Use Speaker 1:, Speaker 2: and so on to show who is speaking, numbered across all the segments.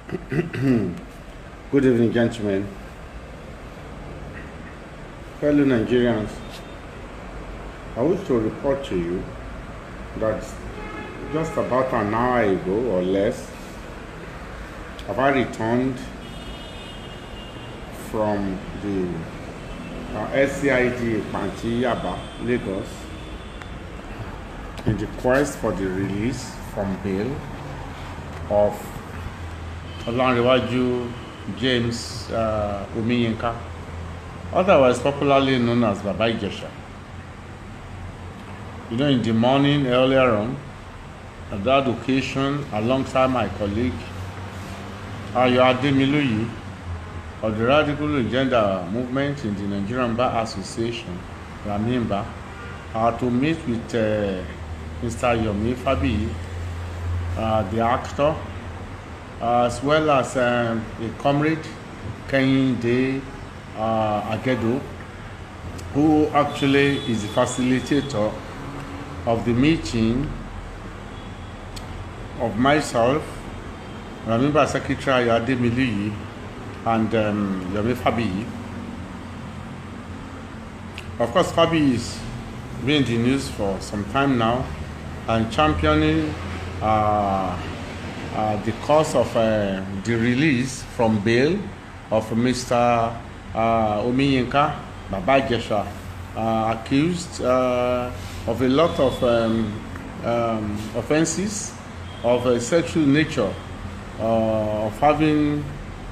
Speaker 1: Good evening, gentlemen. Fellow Nigerians, I wish to report to you that just about an hour ago or less, I returned from the SCID Panti Yaba, Lagos, in the quest for the release from bail of Olanrewaju James Omiyinka, otherwise popularly known as Baba Ijesha. You know, in the morning earlier on, at that occasion, alongside my colleague Ayo of the Radical Agenda Movement in the Nigerian Bar Association, Ramimba, to meet with Mr. Yomi Fabi, the actor, as well as a comrade, Kehinde Agedo, who actually is the facilitator of the meeting of myself, Ramimba Secretary Ademiluyi, and Yomi Fabi. Of course, Fabi is been in the news for some time now and championing the cause of the release from bail of Mr. Omiyinka, Baba Ijesha, accused of a lot of offenses of a sexual nature, of having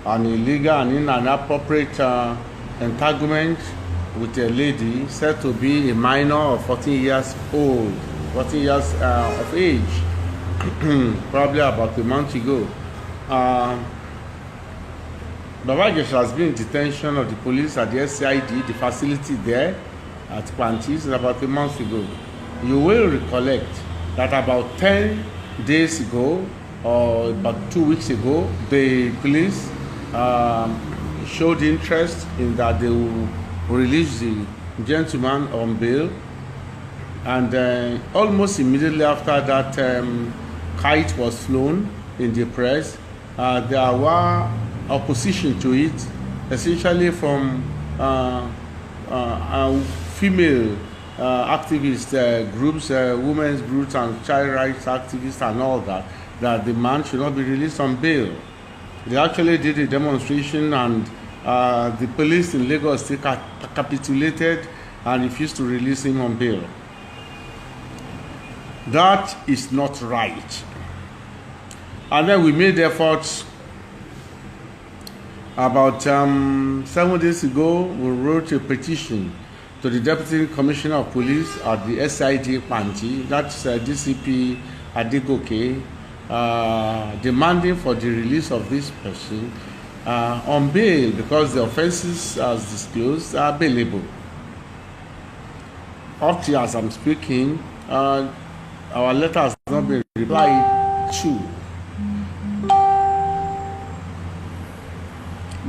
Speaker 1: an illegal and inappropriate entanglement with a lady said to be a minor of 14 years old, 14 years of age, probably about a month ago. Baba Ijesha has been in detention of the police at the SCID, the facility there at Pantis, about a month ago. You will recollect that about 10 days ago, or about 2 weeks ago, the police showed interest in that they will release the gentleman on bail, and almost immediately after that kite was flown in the press, there were opposition to it, essentially from female activist groups, women's groups and child rights activists and all that, that the man should not be released on bail. They actually did a demonstration, and the police in Lagos capitulated and refused to release him on bail. That is not right. And then we made efforts. About 7 days ago, we wrote a petition to the Deputy Commissioner of Police at the SID Panti, that's DCP Adegoke, demanding for the release of this person on bail because the offenses as disclosed are bailable. Up to as I'm speaking, our letter has not been replied to.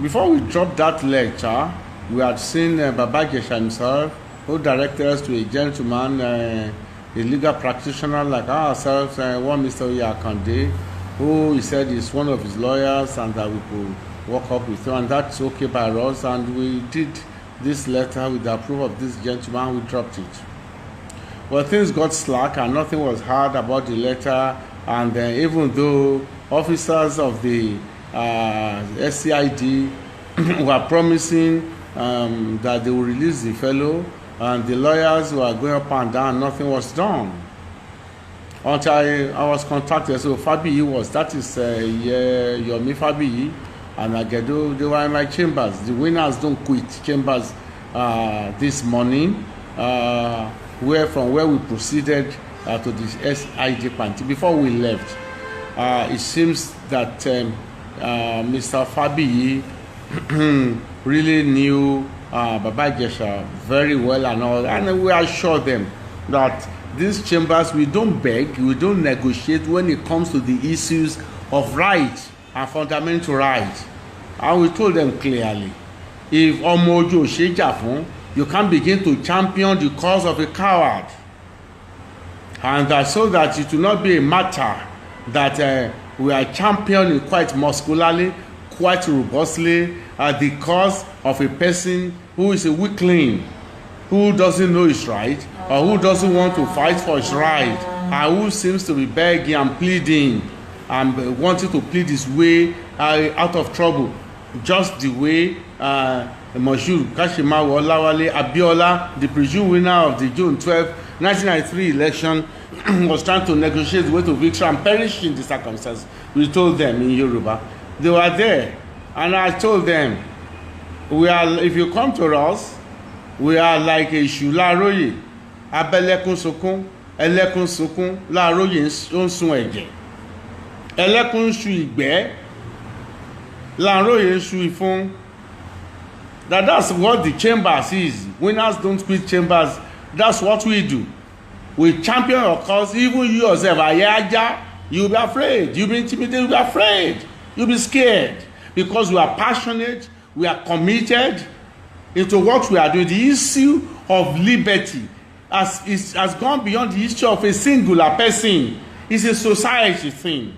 Speaker 1: Before we dropped that lecture, we had seen Baba Ijesha himself, who directed us to a gentleman, a legal practitioner like ourselves, one Mr. Oyakande, who he said is one of his lawyers and that we could work up with him, and that's okay by us. And we did this letter with the approval of this gentleman. We dropped it. Well, things got slack and nothing was heard about the letter, and even though officers of the SCID were promising that they will release the fellow, and the lawyers were going up and down, nothing was done. Until I was contacted, so Fabi was, that is Yomi Fabi and Agedo, they were in my chambers. The winners don't quit chambers this morning, from where we proceeded to the SID Panti. Before we left, it seems that Mr. Fabi really knew Baba Ijesha very well and all, and we assure them that these chambers, we don't beg, we don't negotiate when it comes to the issues of rights and fundamental rights. And we told them clearly, if Omojo Shejafun, you can't begin to champion the cause of a coward, and so that it will not be a matter that we are championing quite muscularly, quite robustly, the cause of a person who is a weakling, who doesn't know his right, or who doesn't want to fight for his right, and who seems to be begging and pleading and wanting to plead his way out of trouble, just the way Moshood Kashimawo Olawale Abiola, the presumed winner of the June 12, 1993 election, was trying to negotiate the way to victory and perished in the circumstances. We told them in Yoruba. They were there, and I told them, if you come to us, we are like a Iṣu láàróyè, abẹ́lẹ́kún sunkún, ẹlẹ́kún sunkún, láàróyè ń sun ẹ̀jẹ̀, ẹlẹ́kún ń sun ìgbẹ́, láàróyè ń sun ìfún. That's what the chambers is. Winners don't quit chambers. That's what we do. We champion your cause. Even you yourself, Ayaja, you'll be afraid. You'll be intimidated. You'll be afraid. You'll be scared because we are passionate. We are committed into what we are doing. The issue of liberty has gone beyond the issue of a singular person. It's a society thing.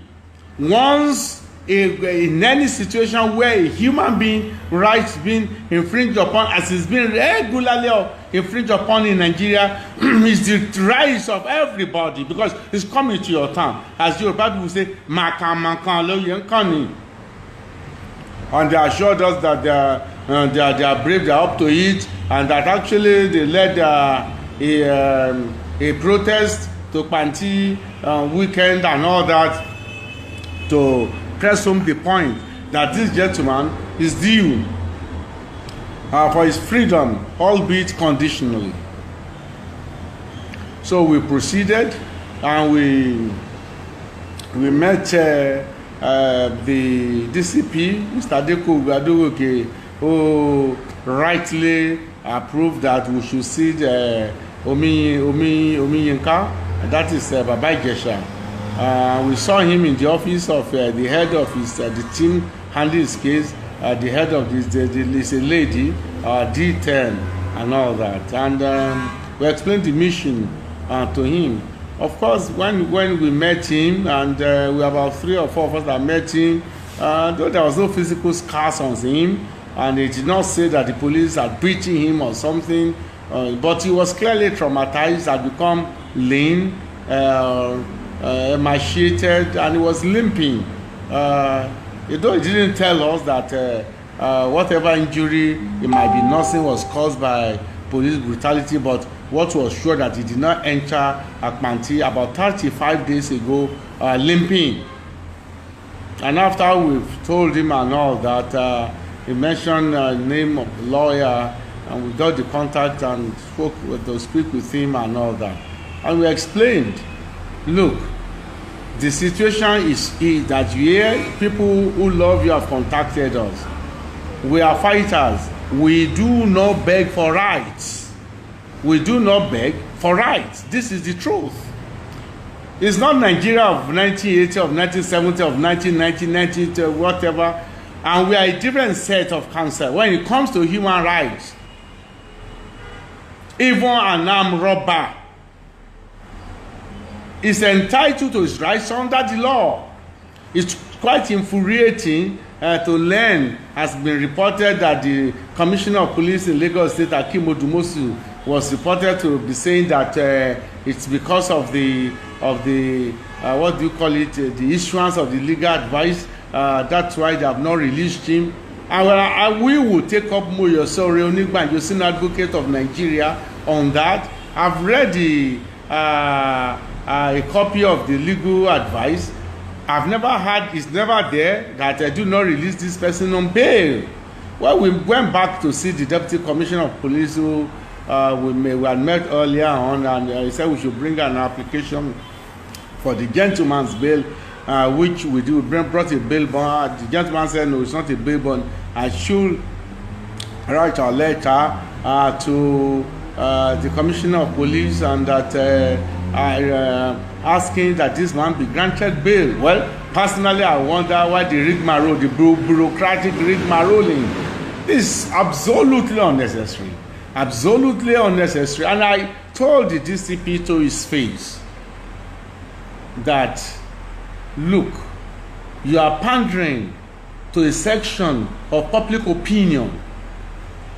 Speaker 1: Once in any situation where a human being rights being infringed upon, as it's been regularly infringed upon in Nigeria, is the rights of everybody, because it's coming to your town. As Yoruba people say, "Makan lo yenkani," and they assured us that they are brave, they are up to it, and that actually they led a protest to Panti weekend and all that to press home the point that this gentleman is due for his freedom, albeit conditionally. So we proceeded, and we met the DCP, Mr. Deko Gbadowoke, who rightly approved that we should see the Omi Yinka, that is Baba Ijesha. We saw him in the office of the head of the team handling his case, the head of this is a lady, D10 and all that. And we explained the mission to him. Of course, when we met him, and we have about 3 or 4 of us that met him, though there was no physical scars on him, and he did not say that the police had beaten him or something, but he was clearly traumatized, had become lean, emaciated, and he was limping. Though he didn't tell us that whatever injury he might be nursing was caused by police brutality, but what was sure that he did not enter Akmanti about 35 days ago limping. And after we've told him and all that, he mentioned the name of the lawyer, and we got the contact and speak with him and all that. And we explained, look, the situation is that you hear people who love you have contacted us. We are fighters. We do not beg for rights. We do not beg for rights. This is the truth. It's not Nigeria of 1980, of 1970, of 1990, 1990, whatever. And we are a different set of counsel when it comes to human rights. Even an armed robber is entitled to his rights under the law. It's quite infuriating to learn, has been reported that the Commissioner of Police in Lagos State, Akim Odumosu, was reported to be saying that it's because of the what do you call it, the issuance of the legal advice. That's why they have not released him. And we will take up Moyo Sore Onigbanjo, senior advocate of Nigeria, on that. I've read a copy of the legal advice. I've never had, it's never there that I do not release this person on bail. Well, we went back to see the Deputy Commissioner of Police who we had met earlier on, and he said we should bring an application for the gentleman's bail, which we do. We brought a bail bond. The gentleman said, no, it's not a bail bond. I should write a letter to the Commissioner of Police, and that asking that this man be granted bail. Well, personally, I wonder why the rigmarole, the bureaucratic rigmaroling, is absolutely unnecessary. Absolutely unnecessary. And I told the DCP to his face that, look, you are pandering to a section of public opinion,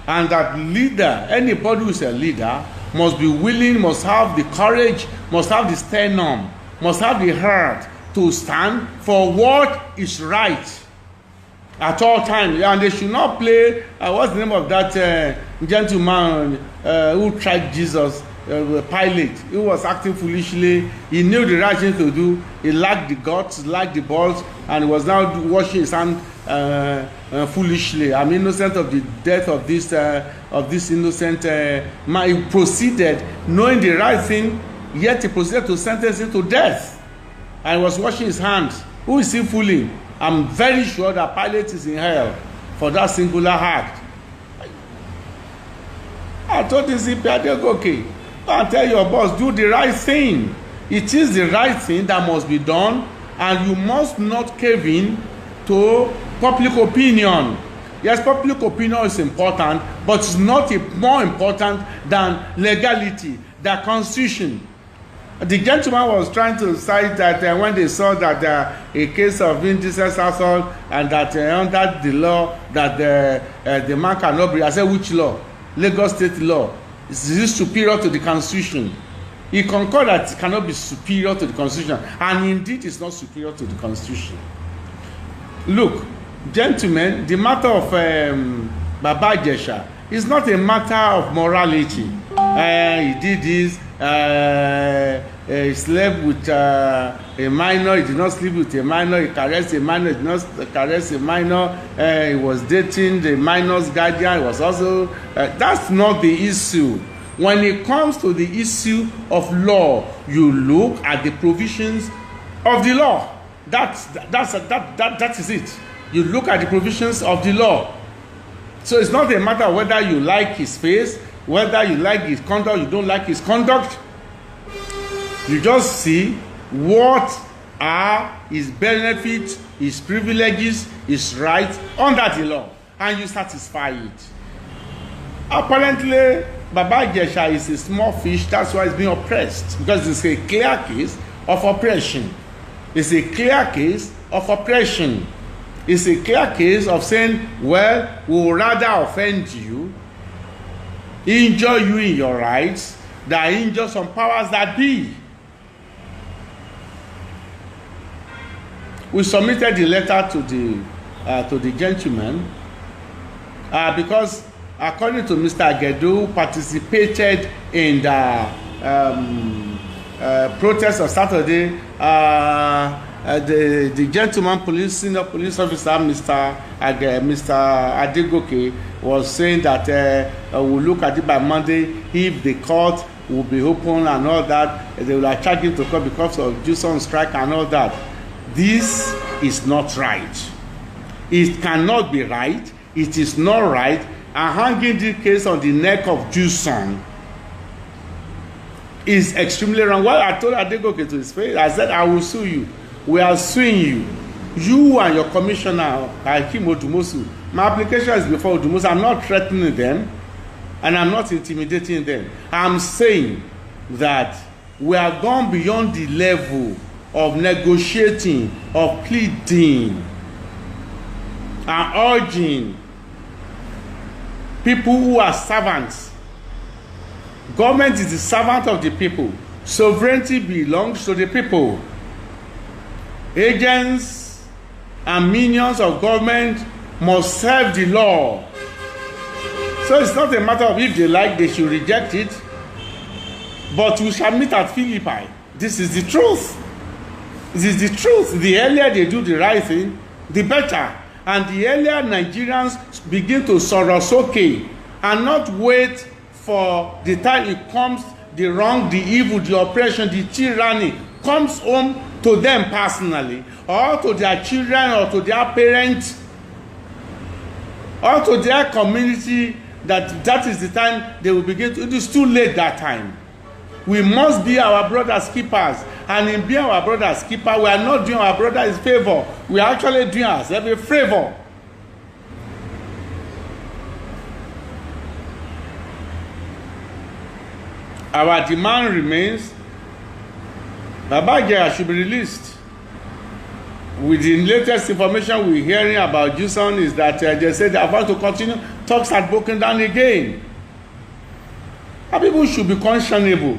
Speaker 1: and that leader, anybody who is a leader, must be willing, must have the courage, must have the sternum, must have the heart to stand for what is right at all times. And they should not play, what's the name of that gentleman who tried Jesus, Pilate? He was acting foolishly. He knew the right thing to do. He lacked the guts, lacked the balls, and he was now washing his hand foolishly. I'm innocent of the death of this innocent man. He proceeded, knowing the right thing, yet he proceeded to sentence him to death. And he was washing his hands. Who is he fooling? I'm very sure that Pilate is in hell for that singular act. I told this okay, go and tell your boss, do the right thing. It is the right thing that must be done, and you must not cave in to public opinion. Yes, public opinion is important, but it's not more important than legality, the constitution. The gentleman was trying to cite that when they saw that a case of indecent assault, and that under the law that the man cannot be. I said, which law? Lagos state law. Is this superior to the constitution? He concurred that it cannot be superior to the constitution, and indeed it's not superior to the constitution. Look, gentlemen, the matter of Baba Ijesha is not a matter of morality. He did this, he slept with a minor, he did not sleep with a minor, he caressed a minor, he did not caress a minor, he was dating the minor's guardian, he was also, that's not the issue. When it comes to the issue of law, you look at the provisions of the law. That is it. You look at the provisions of the law. So it's not a matter of whether you like his face, whether you like his conduct, you don't like his conduct. You just see what are his benefits, his privileges, his rights under the law, and you satisfy it. Apparently, Baba Ijesha is a small fish, that's why he's being oppressed, because it's a clear case of oppression. It's a clear case of oppression. It's a clear case of saying, well, we will rather offend you, injure you in your rights, than injure some powers that be. We submitted the letter to the gentleman because, according to Mr. Agedu, who participated in the protest of Saturday, the gentleman senior police officer, Mr. Adegoke, was saying that we'll look at it by Monday. If the court will be open and all that, they will charge him to court because of Jews on strike and all that. This is not right. It cannot be right. It is not right. And hanging the case on the neck of Juson is extremely wrong. Well, I told Adegoke to his face, I said, I will sue you. We are suing you. You and your commissioner, Hakeem Odumosu. My application is before Odumosu. I'm not threatening them, and I'm not intimidating them. I'm saying that we are gone beyond the level of negotiating, of pleading, and urging people who are servants. Government is the servant of the people. Sovereignty belongs to the people. Agents and minions of government must serve the law. So it's not a matter of if they like, they should reject it. But we shall meet at Philippi. This is the truth. This is the truth. The earlier they do the right thing, the better. And the earlier Nigerians begin to sorosoke and not wait for the time it comes, the wrong, the evil, the oppression, the tyranny comes home to them personally, or to their children, or to their parents, or to their community, that is the time they will begin to. It is too late that time. We must be our brother's keepers, and in being our brother's keeper, we are not doing our brother a favor. We are actually doing ourselves a favor. Our demand remains, Baba Ijesha should be released. with the latest information we're hearing about Juson is that they say they are about to continue. Talks had broken down again. And people should be questionable.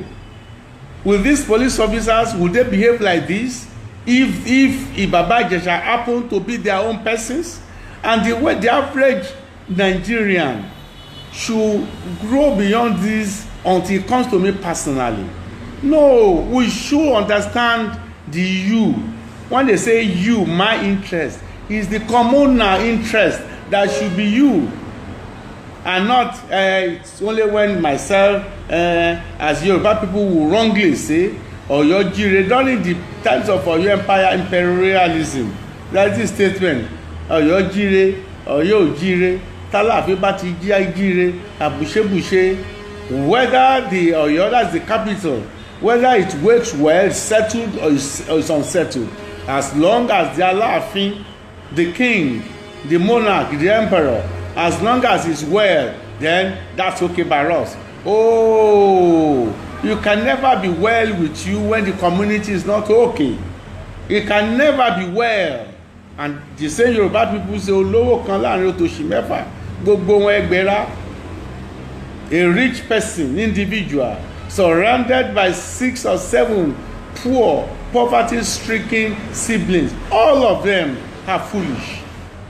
Speaker 1: Will these police officers, will they behave like this if Baba Ijesha happen to be their own persons? And the way the average Nigerian should grow beyond this until it comes to me personally. No, we should understand the you. When they say you, my interest, is the communal interest that should be you. And not it's only when myself, as Yoruba people will wrongly say, Oyo Jire, during the times of Oyo Empire imperialism, that's the statement, Oyo Jire, Oyo Jire, Talafi Bati Jire, Abushe, whether the Oyo, that's the capital, whether it works well, settled or is unsettled, as long as they are laughing, the king, the monarch, the emperor, as long as it's well, then that's okay by us. Oh, you can never be well with you when the community is not okay. It can never be well. And the same Yoruba people say, Olówó kan láàrin òtòṣì mẹ́fà, gbogbo wọn ẹgbẹ̀rá. A rich person, individual, surrounded by 6 or 7 poor, poverty-stricken siblings, all of them are foolish.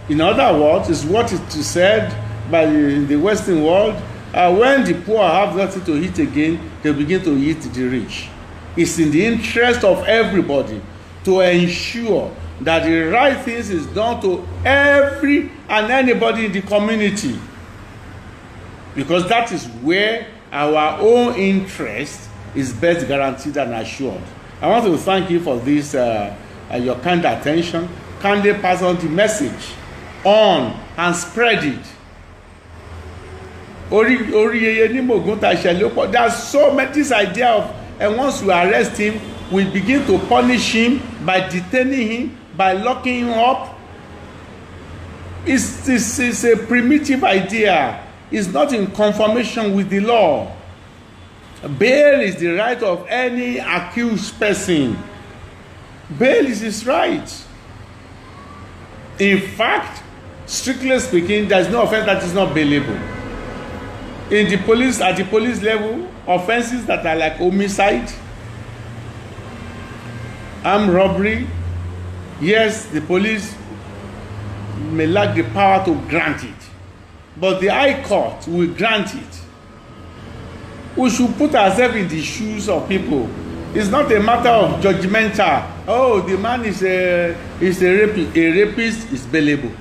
Speaker 1: In other words, is what is said by the Western world, when the poor have nothing to eat again, they begin to eat the rich. It's in the interest of everybody to ensure that the right things is done to every and anybody in the community, because that is where our own interest is best guaranteed and assured. I want to thank you for this, your kind attention. Kindly pass on the message on and spread it. There's so much this idea of, and once we arrest him, we begin to punish him by detaining him, by locking him up. It's a primitive idea. It's not in conformation with the law. Bail is the right of any accused person. Bail is his right. In fact, strictly speaking, there is no offense that is not bailable. In the police, at the police level, offenses that are like homicide, armed robbery, yes, the police may lack the power to grant it, but the High Court will grant it. We should put ourselves in the shoes of people. It's not a matter of judgmental. Oh, the man is a rapist. A rapist is bailable.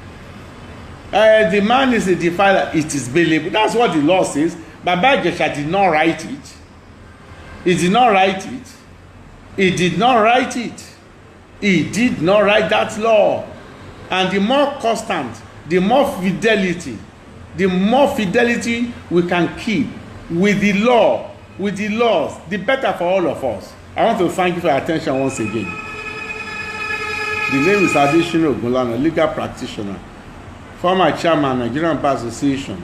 Speaker 1: The man is a defiler. It is bailable. That's what the law says. Baba Ijesha did not write it. He did not write it. He did not write it. He did not write that law. And the more constant, the more fidelity we can keep with the law, with the laws, the better for all of us. I want to thank you for your attention once again. The name is Adesina Ogunlana, legal practitioner, former chairman, Nigerian Bar Association.